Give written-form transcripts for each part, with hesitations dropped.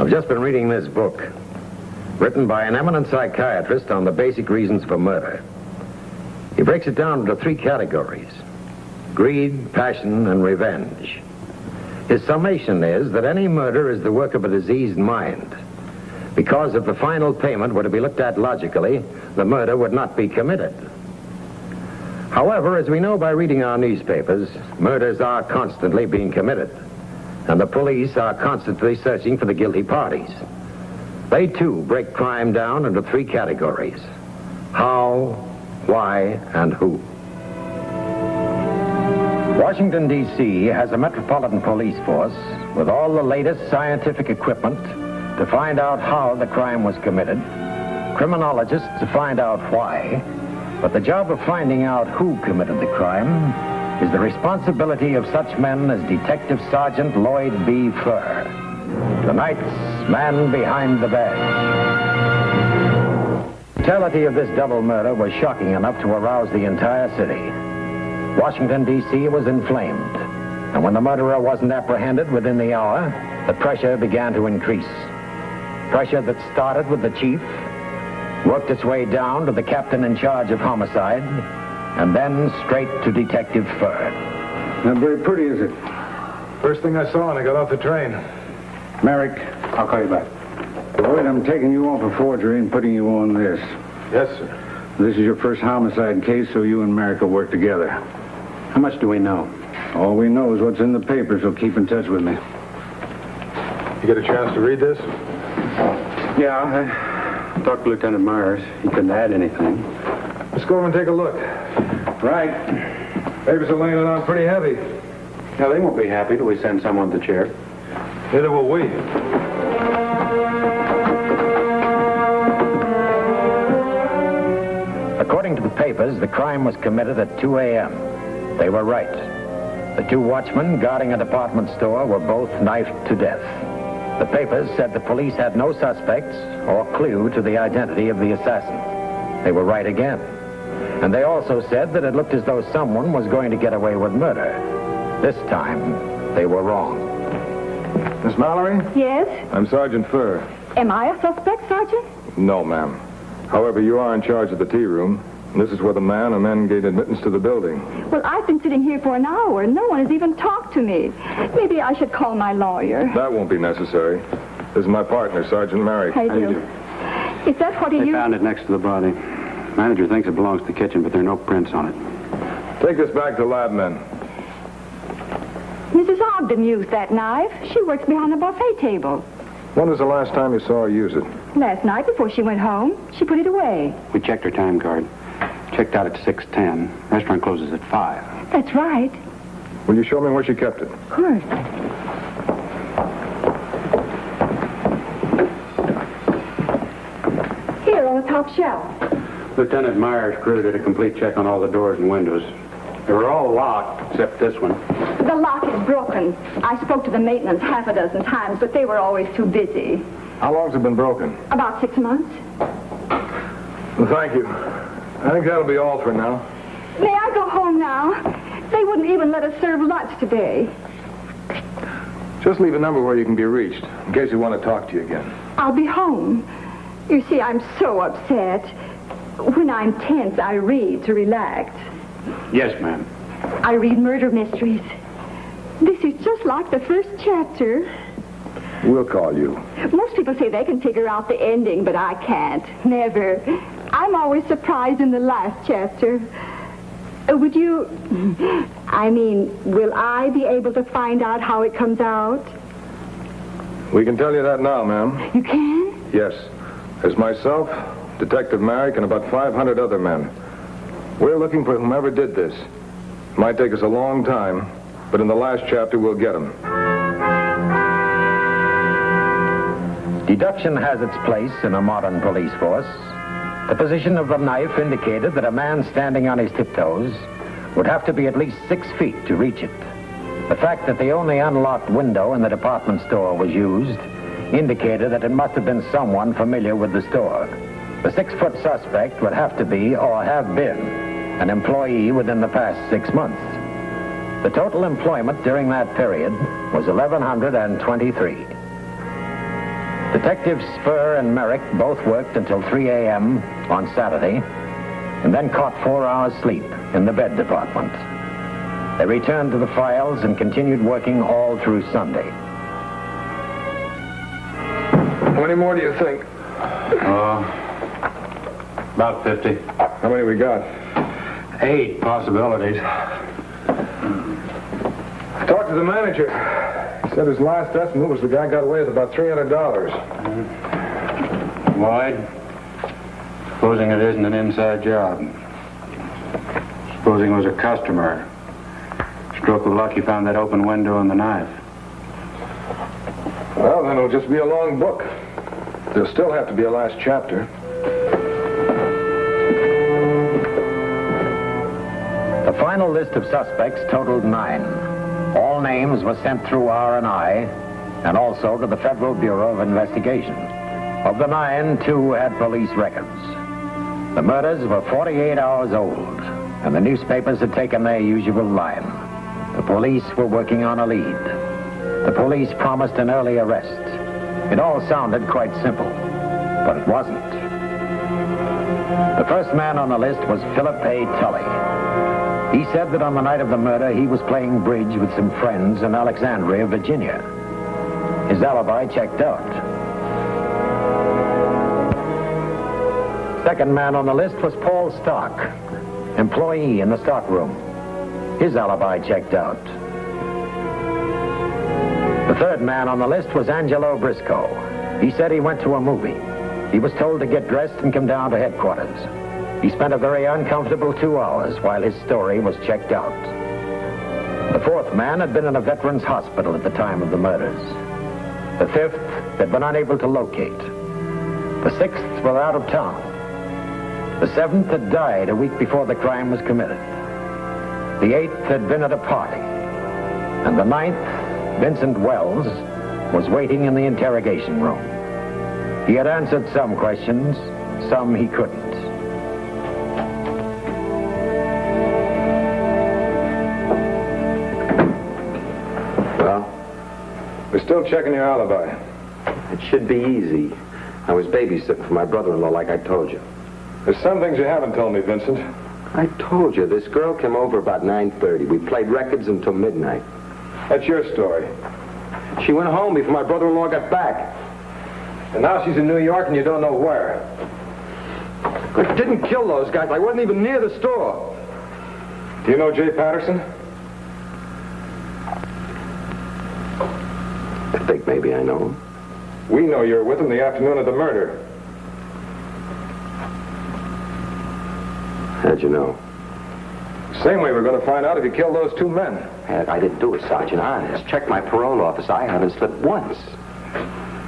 I've just been reading this book, written by an eminent psychiatrist on the basic reasons for murder. He breaks it down into 3 categories: greed, passion, and revenge. His summation is that any murder is the work of a diseased mind, because if the final payment were to be looked at logically, the murder would not be committed. However, as we know by reading our newspapers, murders are constantly being committed, and the police are constantly searching for the guilty parties. They, too, break crime down into 3 categories: how, why, and who. Washington, D.C. has a metropolitan police force with all the latest scientific equipment to find out how the crime was committed, criminologists to find out why, but the job of finding out who committed the crime is the responsibility of such men as Detective Sergeant Lloyd B. Furr, tonight's man behind the badge. The brutality of this double murder was shocking enough to arouse the entire city. Washington, D.C. was inflamed, and when the murderer wasn't apprehended within the hour, the pressure began to increase. Pressure that started with the chief, worked its way down to the captain in charge of homicide, and then straight to Detective Furr. Not very pretty, is it? First thing I saw when I got off the train. Merrick, I'll call you back. Lloyd, I'm taking you off for forgery and putting you on this. Yes, sir. This is your first homicide case, so you and Merrick will work together. How much do we know? All we know is what's in the paper, so keep in touch with me. You get a chance to read this? Yeah, I talked to Lieutenant Myers. He couldn't add anything. Let's go over and take a look. Right. Papers are laying it on pretty heavy. Now, they won't be happy till we send someone to the chair. Neither will we. According to the papers, the crime was committed at 2 a.m. They were right. The 2 watchmen guarding a department store were both knifed to death. The papers said the police had no suspects or clue to the identity of the assassin. They were right again. And they also said that it looked as though someone was going to get away with murder. This time, they were wrong. Miss Mallory? Yes? I'm Sergeant Furr. Am I a suspect, Sergeant? No, ma'am. However, you are in charge of the tea room. And this is where the man or men gained admittance to the building. Well, I've been sitting here for an hour, and no one has even talked to me. Maybe I should call my lawyer. That won't be necessary. This is my partner, Sergeant Merrick. How do you do? Is that what They found it next to the body. Manager thinks it belongs to the kitchen, but there are no prints on it. Take this back to lab men. Mrs. Ogden used that knife. She works behind the buffet table. When was the last time you saw her use it? Last night before she went home. She put it away. We checked her time card. Checked out at 6:10. Restaurant closes at 5. That's right. Will you show me where she kept it? Of course. Here on the top shelf. Lieutenant Myers' crew did a complete check on all the doors and windows. They were all locked, except this one. The lock is broken. I spoke to the maintenance half a dozen times, but they were always too busy. How long's it been broken? About 6 months. Well, thank you. I think that'll be all for now. May I go home now? They wouldn't even let us serve lunch today. Just leave a number where you can be reached, in case we want to talk to you again. I'll be home. You see, I'm so upset. When I'm tense, I read to relax. Yes, ma'am. I read murder mysteries. This is just like the first chapter. We'll call you. Most people say they can figure out the ending, but I can't. Never. I'm always surprised in the last chapter. Will I be able to find out how it comes out? We can tell you that now, ma'am. You can? Yes. There's myself, Detective Merrick, and about 500 other men. We're looking for whomever did this. It might take us a long time, but in the last chapter, we'll get him. Deduction has its place in a modern police force. The position of the knife indicated that a man standing on his tiptoes would have to be at least 6 feet to reach it. The fact that the only unlocked window in the department store was used indicated that it must have been someone familiar with the store. The 6-foot suspect would have to be, or have been, an employee within the past 6 months. The total employment during that period was 1,123. Detectives Spur and Merrick both worked until 3 a.m. on Saturday and then caught 4 hours sleep in the bed department. They returned to the files and continued working all through Sunday. How many more do you think? About 50. How many we got? 8 possibilities. Talked to the manager. He said his last estimate was the guy got away with about $300. Lloyd, supposing it isn't an inside job. Supposing it was a customer. Stroke of luck, he found that open window and the knife. Well, then it'll just be a long book. There'll still have to be a last chapter. The final list of suspects totaled 9. All names were sent through R&I and also to the Federal Bureau of Investigation. Of the 9, 2 had police records. The murders were 48 hours old, and the newspapers had taken their usual line. The police were working on a lead. The police promised an early arrest. It all sounded quite simple, but it wasn't. The first man on the list was Philip A. Tully. He said that on the night of the murder, he was playing bridge with some friends in Alexandria, Virginia. His alibi checked out. Second man on the list was Paul Stock, employee in the stockroom. His alibi checked out. The third man on the list was Angelo Briscoe. He said he went to a movie. He was told to get dressed and come down to headquarters. He spent a very uncomfortable 2 hours while his story was checked out. The fourth man had been in a veterans hospital at the time of the murders. The fifth had been unable to locate. The sixth was out of town. The seventh had died a week before the crime was committed. The eighth had been at a party. And the ninth, Vincent Wells, was waiting in the interrogation room. He had answered some questions, some he couldn't. Well? We're still checking your alibi. It should be easy. I was babysitting for my brother-in-law like I told you. There's some things you haven't told me, Vincent. I told you, this girl came over about 9:30. We played records until midnight. That's your story. She went home before my brother-in-law got back. And now she's in New York and you don't know where. I didn't kill those guys. I wasn't even near the store. Do you know Jay Patterson? I think maybe I know him. We know you were with him the afternoon of the murder. How'd you know? Same way we're going to find out if you killed those 2 men. I didn't do it, Sergeant. Honest. Check my parole office. I haven't slipped once.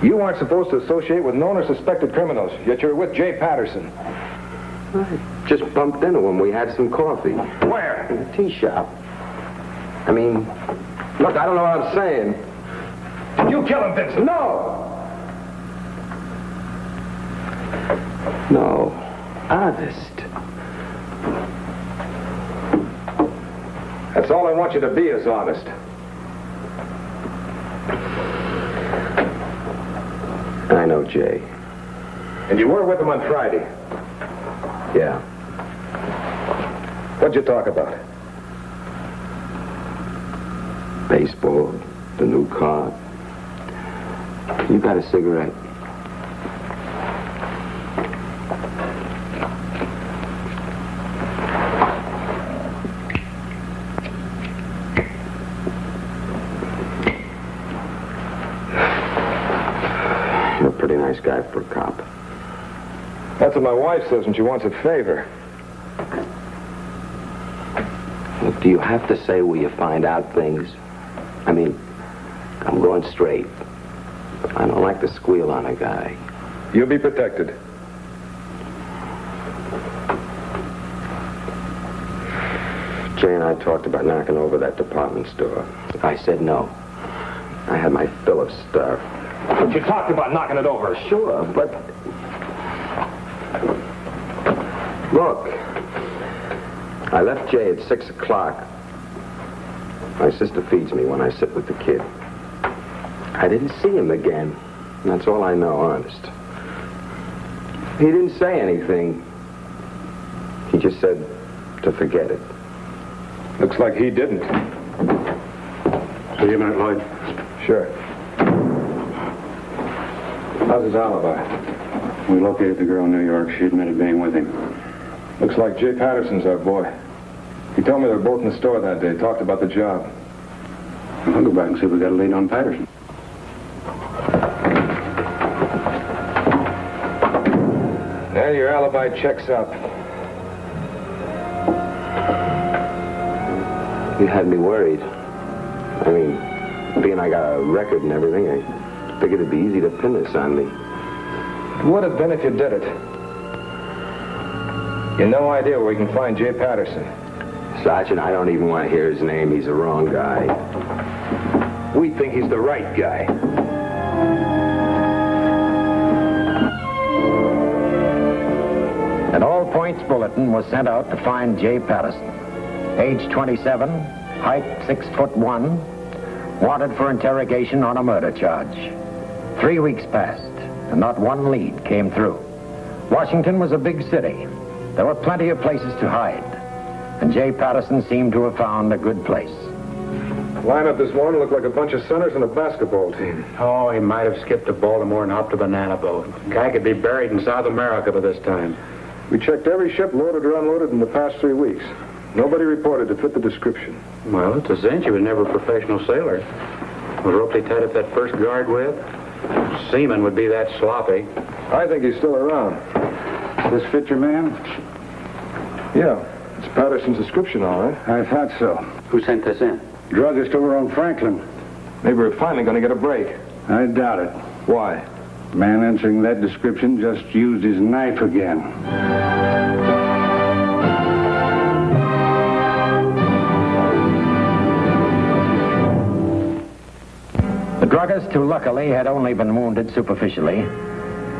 You weren't supposed to associate with known or suspected criminals, yet you're with Jay Patterson. I just bumped into him. We had some coffee. Where? In the tea shop. I mean, look, I don't know what I'm saying. Did you kill him, Vincent? No! No. Honest. That's all I want you to be, is honest. I know Jay. And you were with him on Friday. Yeah. What'd you talk about? Baseball, the new car. You got a cigarette? You're a pretty nice guy for a cop. That's what my wife says when she wants a favor. Look, do you have to say where you find out things? I mean, I'm going straight. I don't like to squeal on a guy. You'll be protected. Jay and I talked about knocking over that department store. I said no. I had my fill of stuff. But you talked about knocking it over. Sure, but... Look, I left Jay at 6 o'clock. My sister feeds me when I sit with the kid. I didn't see him again. That's all I know, honest. He didn't say anything. He just said to forget it. Looks like he didn't. See you a minute, Lloyd. Sure. How's his alibi? We located the girl in New York. She admitted being with him. Looks like Jay Patterson's our boy. He told me they were both in the store that day, talked about the job. I'll go back and see if we got a lead on Patterson. Yeah, your alibi checks out. You had me worried. I mean, being I got a record and everything, I figured it'd be easy to pin this on me. It would have been if you did it. You have no idea where we can find Jay Patterson. Sergeant, I don't even want to hear his name. He's the wrong guy. We think he's the right guy. An all-points bulletin was sent out to find Jay Patterson. Age 27, height 6'1", wanted for interrogation on a murder charge. 3 weeks passed, and not one lead came through. Washington was a big city. There were plenty of places to hide, and Jay Patterson seemed to have found a good place. Lineup this morning looked like a bunch of centers and a basketball team. Oh, he might have skipped to Baltimore and hopped a banana boat. Guy could be buried in South America by this time. We checked every ship loaded or unloaded in the past 3 weeks. Nobody reported to fit the description. Well, it's a cinch. He was never a professional sailor. Was rope they tied up that first guard with? Seaman would be that sloppy. I think he's still around. This fit your man? Yeah, it's Patterson's description, all right. I thought so. Who sent this in? Druggist over on Franklin. Maybe we're finally going to get a break. I doubt it. Why? Man answering that description just used his knife again. The druggist, who luckily had only been wounded superficially,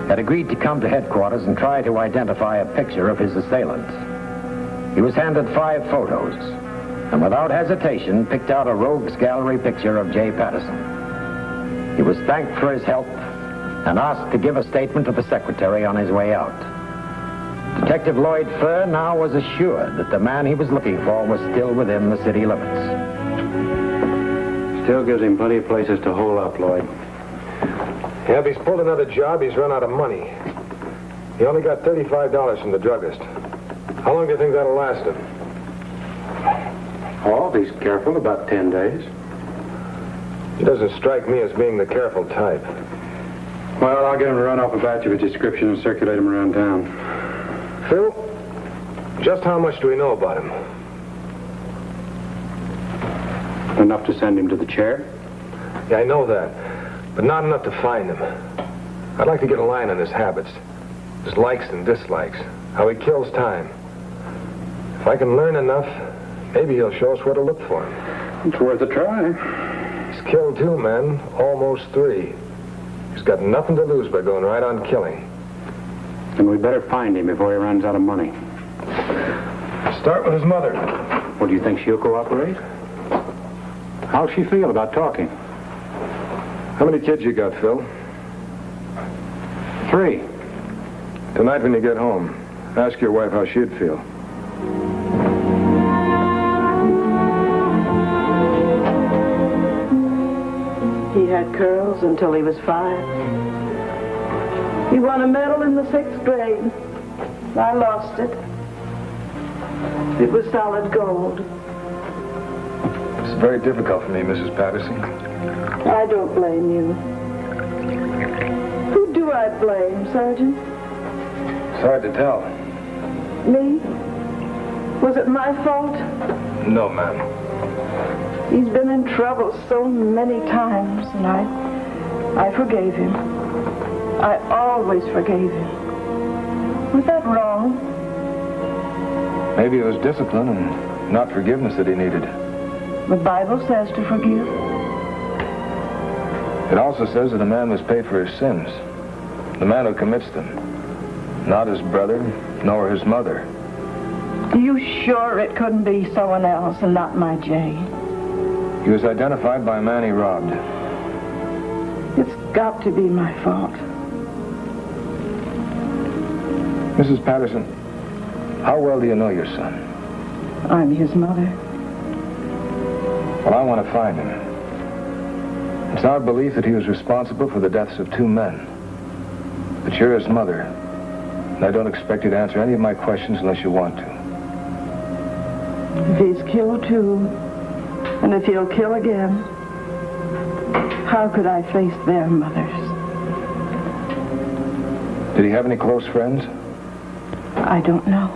had agreed to come to headquarters and try to identify a picture of his assailant. He was handed 5 photos, and without hesitation picked out a rogues gallery picture of Jay Patterson. He was thanked for his help and asked to give a statement to the secretary on his way out. Detective Lloyd Furr now was assured that the man he was looking for was still within the city limits. Still gives him plenty of places to hole up, Lloyd. Yeah, if he's pulled another job, he's run out of money. He only got $35 from the druggist. How long do you think that'll last him? Oh, if he's careful, about 10 days. He doesn't strike me as being the careful type. Well, I'll get him to run off a batch of his description and circulate him around town. Phil, just how much do we know about him? Enough to send him to the chair? Yeah, I know that, but not enough to find him. I'd like to get a line on his habits, his likes and dislikes, how he kills time. If I can learn enough, maybe he'll show us where to look for him. It's worth a try. He's killed 2 men, almost 3. He's got nothing to lose by going right on killing. And we better find him before he runs out of money. Start with his mother. What, do you think she'll cooperate? How'll she feel about talking? How many kids you got, Phil? 3. Tonight when you get home, ask your wife how she'd feel. He had curls until he was 5. He won a medal in the 6th grade. I lost it. It was solid gold. It's very difficult for me, Mrs. Patterson. I don't blame you. Who do I blame, Sergeant? It's hard to tell. Me? Was it my fault? No, ma'am. He's been in trouble so many times, and I forgave him. I always forgave him. Was that wrong? Maybe it was discipline and not forgiveness that he needed. The Bible says to forgive. It also says that a man must pay for his sins. The man who commits them. Not his brother, nor his mother. You sure it couldn't be someone else and not my Jay? He was identified by a man he robbed. It's got to be my fault. Mrs. Patterson, how well do you know your son? I'm his mother. Well, I want to find him. It's our belief that he was responsible for the deaths of 2 men. But you're his mother, and I don't expect you to answer any of my questions unless you want to. If he's killed too, and if he'll kill again, how could I face their mothers? Did he have any close friends? I don't know.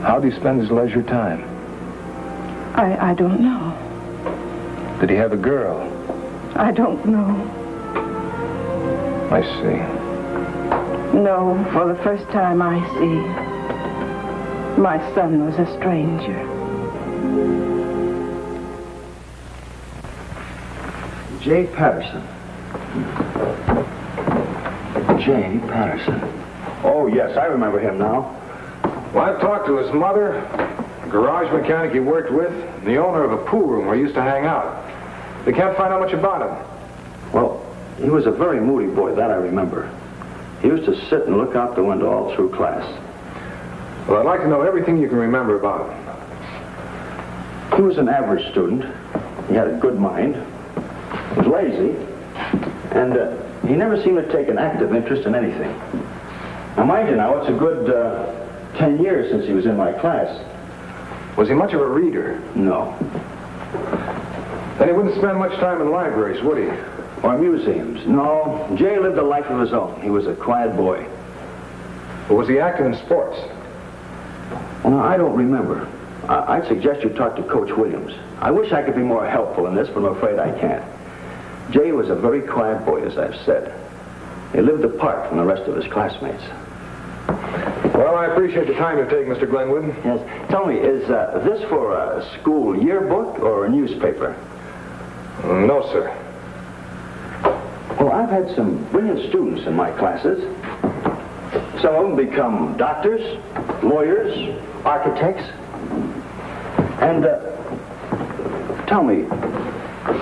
How do you spend his leisure time? I don't know. Did he have a girl? I don't know. I see. No, for the first time I see. My son was a stranger. Jay Patterson. Jay Patterson. Oh, yes, I remember him now. Well, I talked to his mother, a garage mechanic he worked with, and the owner of a pool room where he used to hang out. They can't find out much about him. Well, he was a very moody boy, that I remember. He used to sit and look out the window all through class. Well, I'd like to know everything you can remember about him. He was an average student. He had a good mind. He was lazy. And he never seemed to take an active interest in anything. Now, mind you now, it's a good 10 years since he was in my class. Was he much of a reader? No. Then he wouldn't spend much time in libraries, would he? Or museums. No, Jay lived a life of his own. He was a quiet boy. Or was he active in sports? Well, now, I don't remember. I'd suggest you talk to Coach Williams. I wish I could be more helpful in this, but I'm afraid I can't. Jay was a very quiet boy, as I've said. He lived apart from the rest of his classmates. Well, I appreciate the time you've taken, Mr. Glenwood. Yes. Tell me, is this for a school yearbook or a newspaper? No, sir. Well, I've had some brilliant students in my classes. Some of them become doctors, lawyers, architects. And tell me,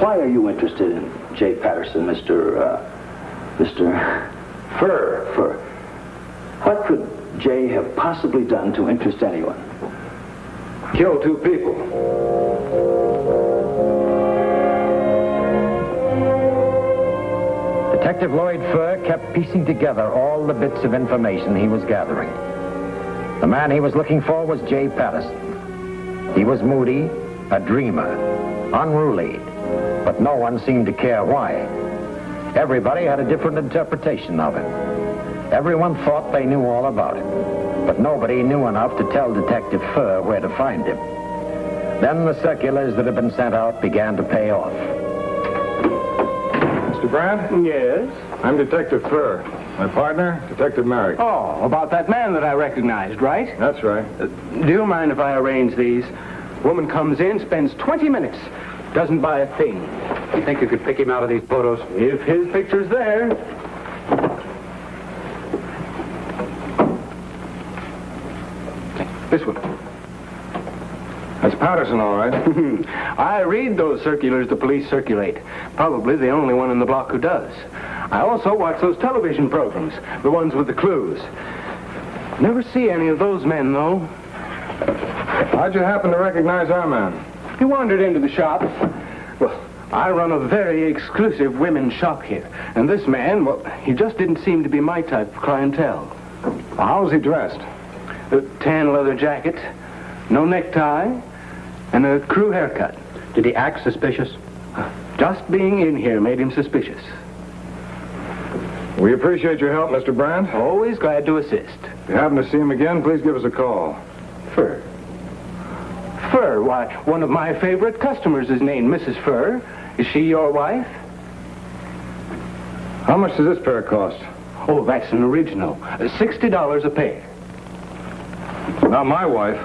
why are you interested in Jay Patterson, Mr. Fur? What could Jay have possibly done to interest anyone? Killed 2 people. Detective Lloyd Furr kept piecing together all the bits of information he was gathering. The man he was looking for was Jay Patterson. He was moody, a dreamer, unruly, but no one seemed to care why. Everybody had a different interpretation of him. Everyone thought they knew all about him, but nobody knew enough to tell Detective Furr where to find him. Then the circulars that had been sent out began to pay off. Mr. Brand? Yes? I'm Detective Furr. My partner, Detective Merrick. Oh, about that man that I recognized, right? That's right. Do you mind if I arrange these? Woman comes in, spends 20 minutes, doesn't buy a thing. You think you could pick him out of these photos? If his picture's there. This one. That's Patterson, all right. I read those circulars the police circulate. Probably the only one in the block who does. I also watch those television programs, the ones with the clues. Never see any of those men, though. How'd you happen to recognize our man? He wandered into the shop. Well, I run a very exclusive women's shop here. And this man, well, he just didn't seem to be my type of clientele. Well, how was he dressed? A tan leather jacket, no necktie, and a crew haircut. Did he act suspicious? Just being in here made him suspicious. We appreciate your help, Mr. Brand. Always glad to assist. If you happen to see him again, please give us a call. Fur. Fur? Why, one of my favorite customers is named Mrs. Fur. Is she your wife? How much does this pair cost? Oh, that's an original. $60 a pair. Not my wife.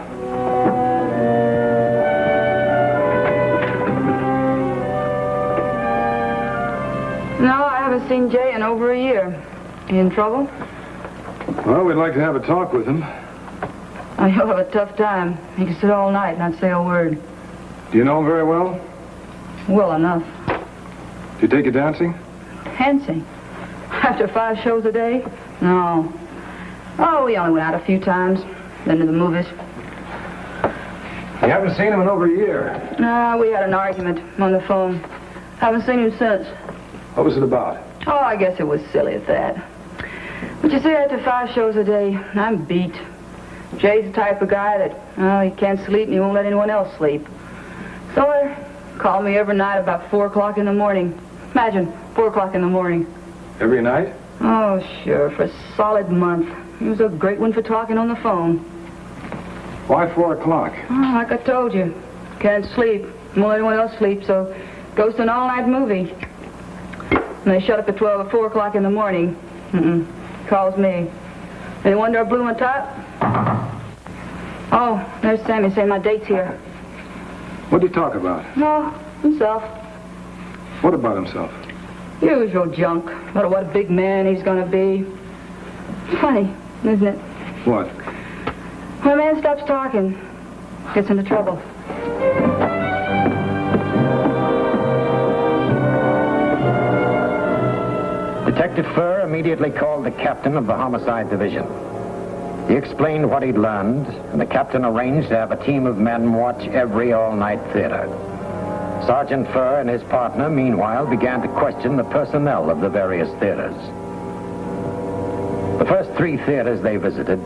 No, I haven't seen Jay in over a year. He in trouble? Well, we'd like to have a talk with him. Oh, he'll have a tough time. He can sit all night and not say a word. Do you know him very well? Well enough. Do you take you dancing? Dancing? After 5 shows a day? No. Oh, we only went out a few times. Then to the movies. You haven't seen him in over a year. We had an argument on the phone. Haven't seen him since. What was it about? Oh, I guess it was silly at that. But you see, after 5 shows a day, I'm beat. Jay's the type of guy that, he can't sleep and he won't let anyone else sleep. So he called me every night about 4 o'clock in the morning. Imagine, 4 o'clock in the morning. Every night? Oh, sure, for a solid month. He was a great one for talking on the phone. Why 4 o'clock? Oh, like I told you, can't sleep. Won't let anyone else sleep, so goes to an all-night movie. And they shut up at 12 or 4 o'clock in the morning. Calls me. Any wonder I blew on top? Oh, there's Sammy saying my date's here. What did he talk about? Oh, himself. What about himself? Usual junk. About what a big man he's gonna be. Funny, isn't it? What? When a man stops talking, gets into trouble. Detective Furr immediately called the captain of the homicide division. He explained what he'd learned, and the captain arranged to have a team of men watch every all-night theater. Sergeant Furr and his partner, meanwhile, began to question the personnel of the various theaters. The first 3 theaters they visited,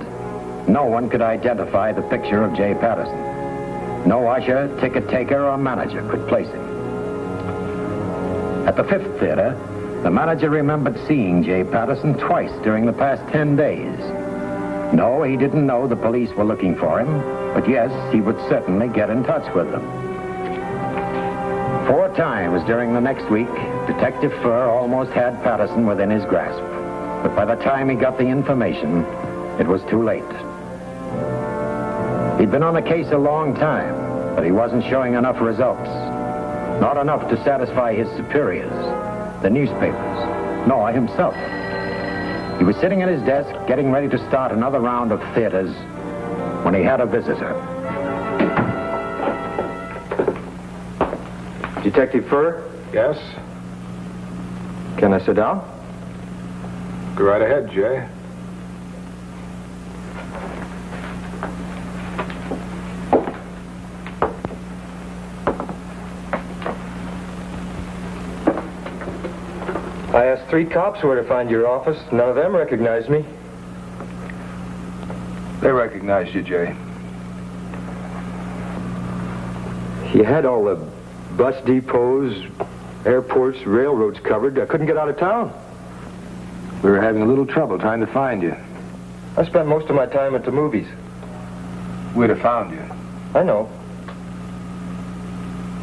no one could identify the picture of Jay Patterson. No usher, ticket taker, or manager could place him. At the 5th theater, the manager remembered seeing Jay Patterson twice during the past 10 days. No, he didn't know the police were looking for him, but yes, he would certainly get in touch with them. 4 times during the next week, Detective Furr almost had Patterson within his grasp. But by the time he got the information, it was too late. He'd been on the case a long time, but he wasn't showing enough results. Not enough to satisfy his superiors, the newspapers, nor himself. He was sitting at his desk, getting ready to start another round of theaters, when he had a visitor. Detective Furr? Yes? Can I sit down? Go right ahead, Jay. I asked 3 cops where to find your office. None of them recognized me. They recognized you, Jay. You had all the bus depots, airports, railroads covered. I couldn't get out of town. We were having a little trouble trying to find you. I spent most of my time at the movies. We'd have found you. I know.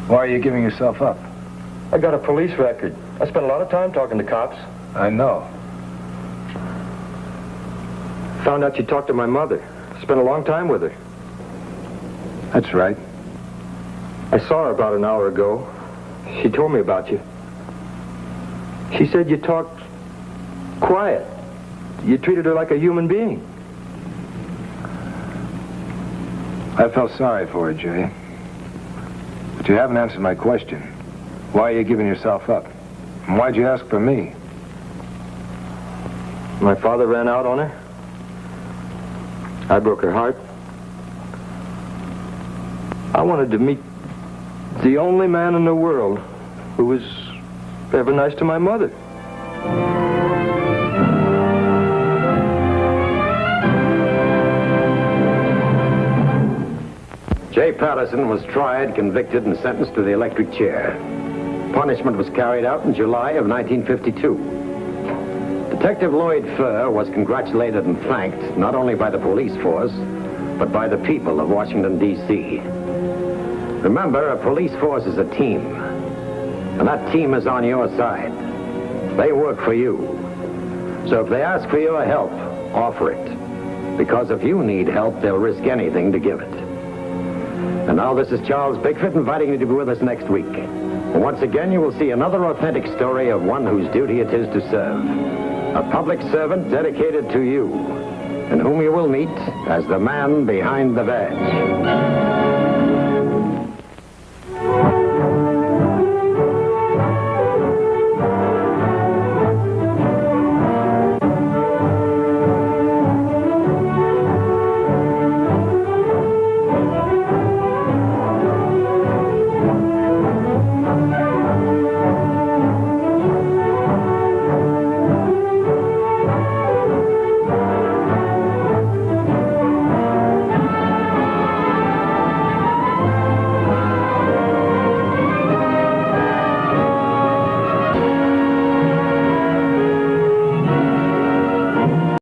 Why are you giving yourself up? I got a police record. I spent a lot of time talking to cops. I know. Found out you talked to my mother. Spent a long time with her. That's right. I saw her about an hour ago. She told me about you. She said you talked quiet. You treated her like a human being. I felt sorry for her, Jay. But you haven't answered my question. Why are you giving yourself up? And why'd you ask for me? My father ran out on her. I broke her heart. I wanted to meet the only man in the world who was ever nice to my mother. Jay Patterson was tried, convicted, and sentenced to the electric chair. Punishment was carried out in July of 1952. Detective Lloyd Furr was congratulated and thanked not only by the police force, but by the people of Washington, D.C. Remember, a police force is a team, and that team is on your side. They work for you. So if they ask for your help, offer it. Because if you need help, they'll risk anything to give it. And now this is Charles Bigfoot inviting you to be with us next week. And once again, you will see another authentic story of one whose duty it is to serve. A public servant dedicated to you, and whom you will meet as the man behind the badge.